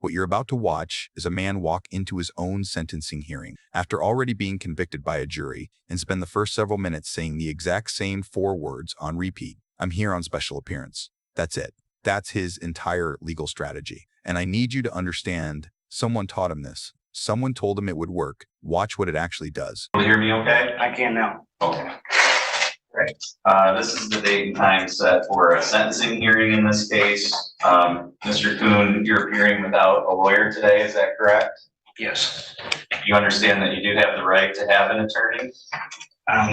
What you're about to watch is a man walk into his own sentencing hearing after already being convicted by a jury and spend the first several minutes saying the exact same 4 words on repeat. I'm here on special appearance. That's it. That's his entire legal strategy. And I need you to understand, someone taught him this. Someone told him it would work. Watch what it actually does. Can you hear me okay? I can now. Okay. Great. This is the date and time set for a sentencing hearing in this case. Mr. Kuhn, you're appearing without a lawyer today, is that correct? Yes. You understand that you do have the right to have an attorney?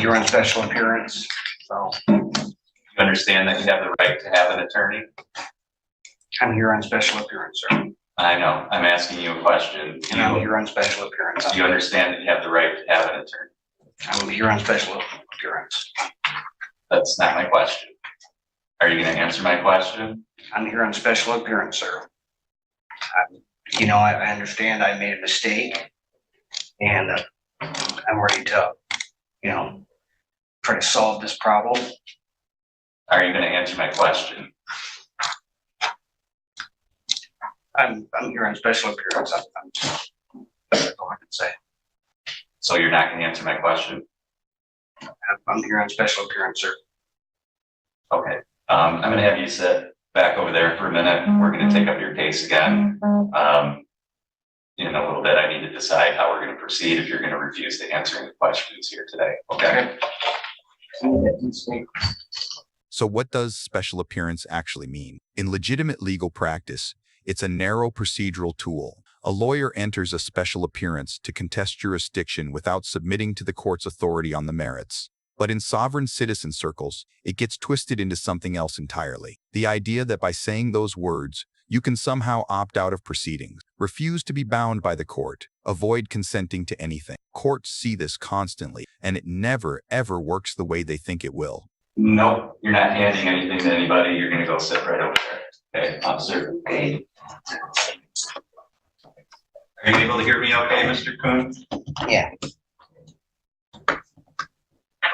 You're on special appearance, so You understand that you have the right to have an attorney? I'm here on special appearance, sir. I know, I'm asking you a question. And I'm here on special appearance. Do you understand that you have the right to have an attorney? I'm here on special appearance. That's not my question. Are you going to answer my question? I'm here on special appearance, sir. I understand I made a mistake, and I'm ready to, try to solve this problem. Are you going to answer my question? I'm here on special appearance. I'm just that's all I can say. So you're not going to answer my question? I'm here on special appearance, sir. Okay. I'm going to have you sit back over there for a minute. We're going to take up your case again. In a little bit, I need to decide how we're going to proceed if you're going to refuse to answer any questions here today. Okay? So what does special appearance actually mean? In legitimate legal practice, it's a narrow procedural tool. A lawyer enters a special appearance to contest jurisdiction without submitting to the court's authority on the merits. But in sovereign citizen circles, it gets twisted into something else entirely. The idea that by saying those words, you can somehow opt out of proceedings, refuse to be bound by the court, avoid consenting to anything. Courts see this constantly, and it never, ever works the way they think it will. Nope, you're not handing anything to anybody. You're going to go sit right over there. Okay, officer. Okay. Are you able to hear me okay, Mr. Kuhn? Yeah.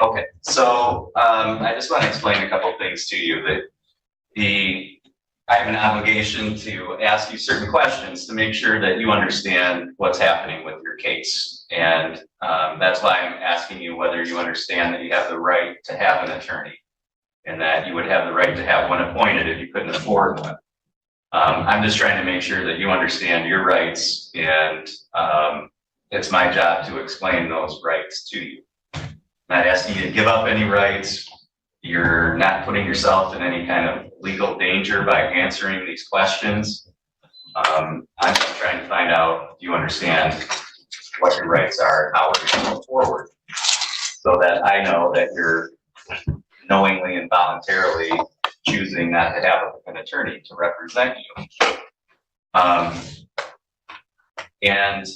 Okay, so I just want to explain a couple things to you. I have an obligation to ask you certain questions to make sure that you understand what's happening with your case. And that's why I'm asking you whether you understand that you have the right to have an attorney and that you would have the right to have one appointed if you couldn't afford one. I'm just trying to make sure that you understand your rights, and it's my job to explain those rights to you. I'm not asking you to give up any rights. You're not putting yourself in any kind of legal danger by answering these questions. I'm just trying to find out if you understand what your rights are and how we're going to move forward, so that I know that you're knowingly and voluntarily choosing not to have an attorney to represent you. And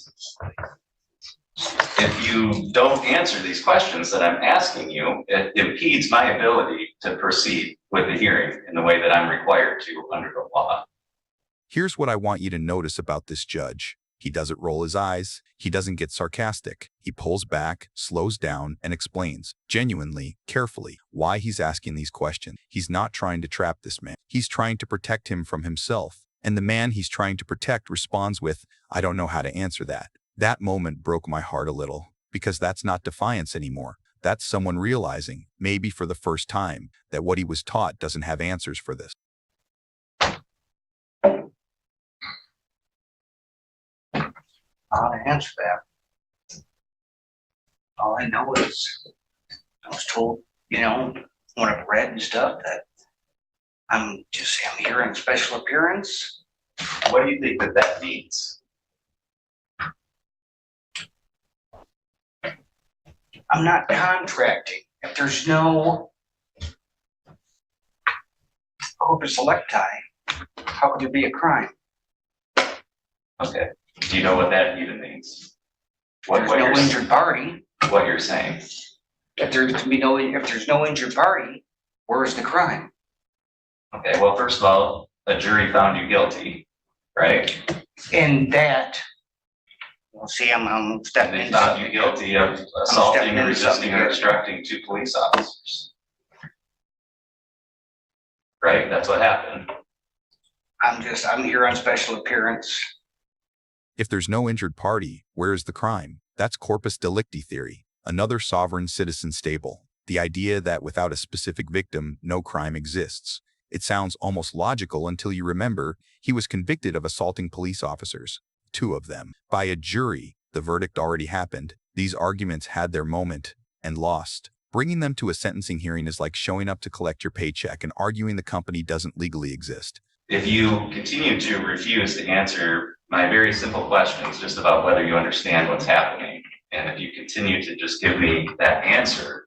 if you don't answer these questions that I'm asking you, it impedes my ability to proceed with the hearing in the way that I'm required to under the law. Here's what I want you to notice about this judge. He doesn't roll his eyes. He doesn't get sarcastic. He pulls back, slows down, and explains, genuinely, carefully, why he's asking these questions. He's not trying to trap this man. He's trying to protect him from himself. And the man he's trying to protect responds with, "I don't know how to answer that." That moment broke my heart a little, because that's not defiance anymore. That's someone realizing, maybe for the first time, that what he was taught doesn't have answers for this. How to answer that. All I know is I was told, when I've read and stuff, that I'm here in special appearance. What do you think that means? I'm not contracting. If there's no corpus electi, how could there be a crime? Okay. Do you know what that even means? There's no injured party. What you're saying? If there's no injured party, where's the crime? Okay, well, first of all, a jury found you guilty, right? And that, I'm stepping They into found you guilty of assaulting, resisting, or obstructing 2 police officers. Right? That's what happened. I'm here on special appearance. If there's no injured party, where is the crime? That's corpus delicti theory, another sovereign citizen stable. The idea that without a specific victim, no crime exists. It sounds almost logical until you remember he was convicted of assaulting police officers, 2 of them, by a jury. The verdict already happened. These arguments had their moment and lost. Bringing them to a sentencing hearing is like showing up to collect your paycheck and arguing the company doesn't legally exist. If you continue to refuse to answer my very simple questions just about whether you understand what's happening, and if you continue to just give me that answer,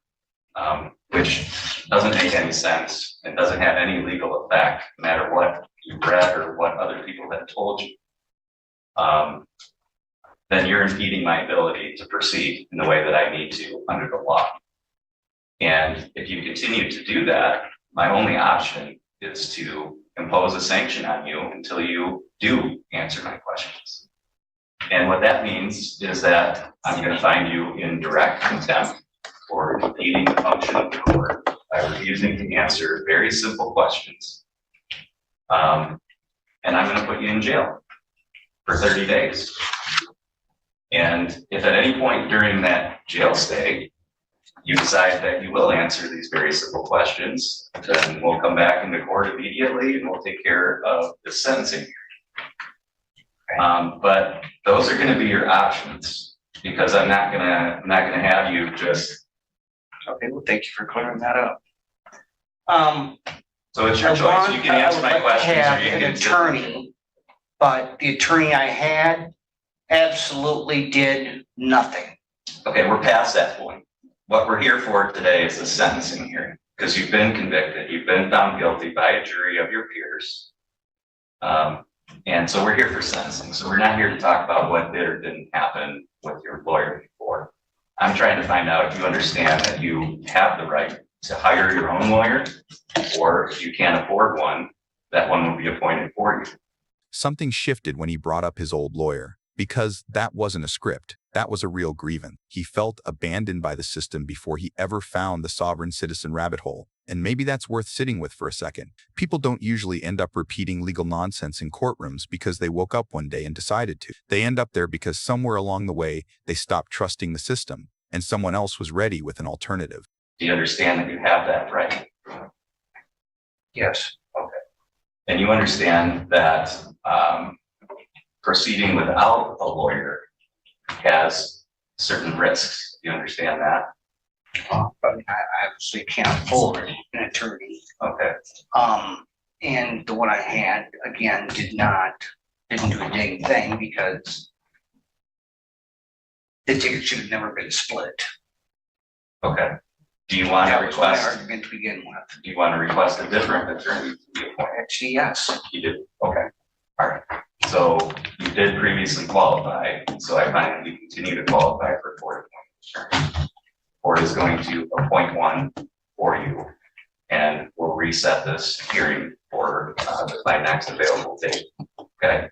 which doesn't make any sense and doesn't have any legal effect, no matter what you read or what other people have told you, then you're impeding my ability to proceed in the way that I need to under the law. And if you continue to do that, my only option is to impose a sanction on you until you do answer my questions. And what that means is that I'm going to find you in direct contempt for impeding the function of the court by refusing to answer very simple questions. And I'm going to put you in jail for 30 days. And if at any point during that jail stay, you decide that you will answer these very simple questions, then we'll come back into court immediately and we'll take care of the sentencing. But those are going to be your options, because I'm not gonna have you just. Okay, well, thank you for clearing that up. So it's your choice. You can answer my questions, I or you have can an attorney, but the attorney I had absolutely did nothing. Okay, we're past that point. What we're here for today is the sentencing hearing, because you've been convicted, you've been found guilty by a jury of your peers. And so we're here for sentencing. So we're not here to talk about what did or didn't happen with your lawyer before. I'm trying to find out if you understand that you have the right to hire your own lawyer, or if you can't afford one, that one will be appointed for you. Something shifted when he brought up his old lawyer, because that wasn't a script. That was a real grievance. He felt abandoned by the system before he ever found the sovereign citizen rabbit hole. And maybe that's worth sitting with for a second. People don't usually end up repeating legal nonsense in courtrooms because they woke up one day and decided to. They end up there because somewhere along the way, they stopped trusting the system and someone else was ready with an alternative. Do you understand that you have that right? Yes. Okay. And you understand that proceeding without a lawyer has certain risks. Do you understand that? But I obviously can't afford an attorney. Okay. And the one I had, again, didn't do a dang thing because the ticket should have never been split. Okay. Do you want to That was my request? argument to begin with. Do you want to request a different attorney to be appointed? Actually, yes. You did. Okay. All right. So you did previously qualify. So I find that you continue to qualify for court appointment attorney. Court is going to appoint one for you, and we'll reset this hearing for my next available date. Okay.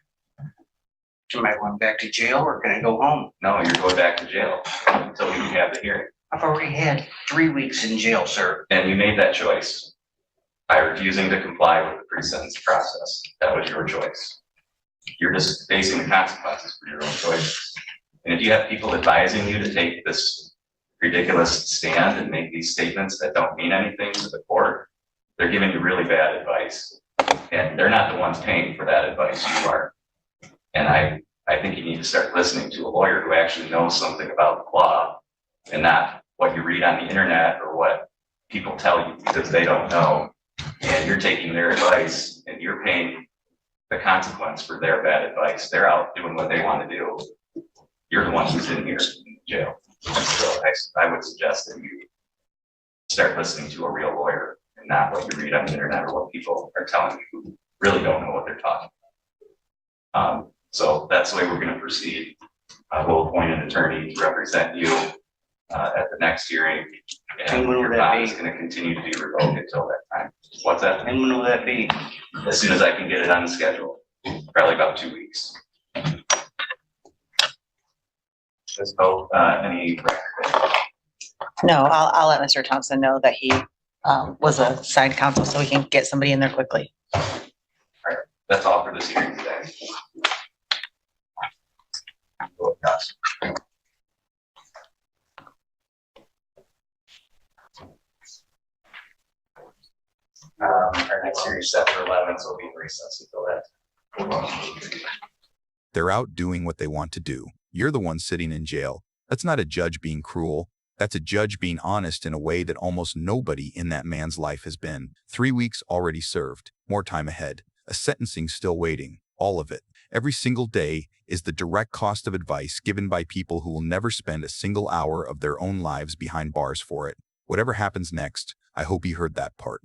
Am I going back to jail or can I go home? No, you're going back to jail until we have the hearing. I've already had 3 weeks in jail, sir. And you made that choice by refusing to comply with the pre-sentence process. That was your choice. You're just facing the consequences for your own choices. And if you have people advising you to take this ridiculous stand and make these statements that don't mean anything to the court, they're giving you really bad advice. And they're not the ones paying for that advice, you are. And I think you need to start listening to a lawyer who actually knows something about the law and not what you read on the internet or what people tell you because they don't know. And you're taking their advice and you're paying the consequence for their bad advice. They're out doing what they want to do. You're the one who's in here in jail. So I would suggest that you start listening to a real lawyer and not what you read on the internet or what people are telling you who really don't know what they're talking about. So that's the way we're going to proceed. We'll appoint an attorney to represent you at the next hearing. And when will your that bond be? is going to continue to be revoked until that time. What's that? And when will that be? As soon as I can get it on the schedule, probably about 2 weeks. So, any No, I'll let Mr. Thompson know that he was a side counsel so we can get somebody in there quickly. that's all for this hearing today. our next hearing set for 11, so we'll be in recess until that. They're out doing what they want to do. You're the one sitting in jail. That's not a judge being cruel. That's a judge being honest in a way that almost nobody in that man's life has been. 3 weeks already served. More time ahead. A sentencing still waiting. All of it. Every single day is the direct cost of advice given by people who will never spend a single hour of their own lives behind bars for it. Whatever happens next, I hope he heard that part.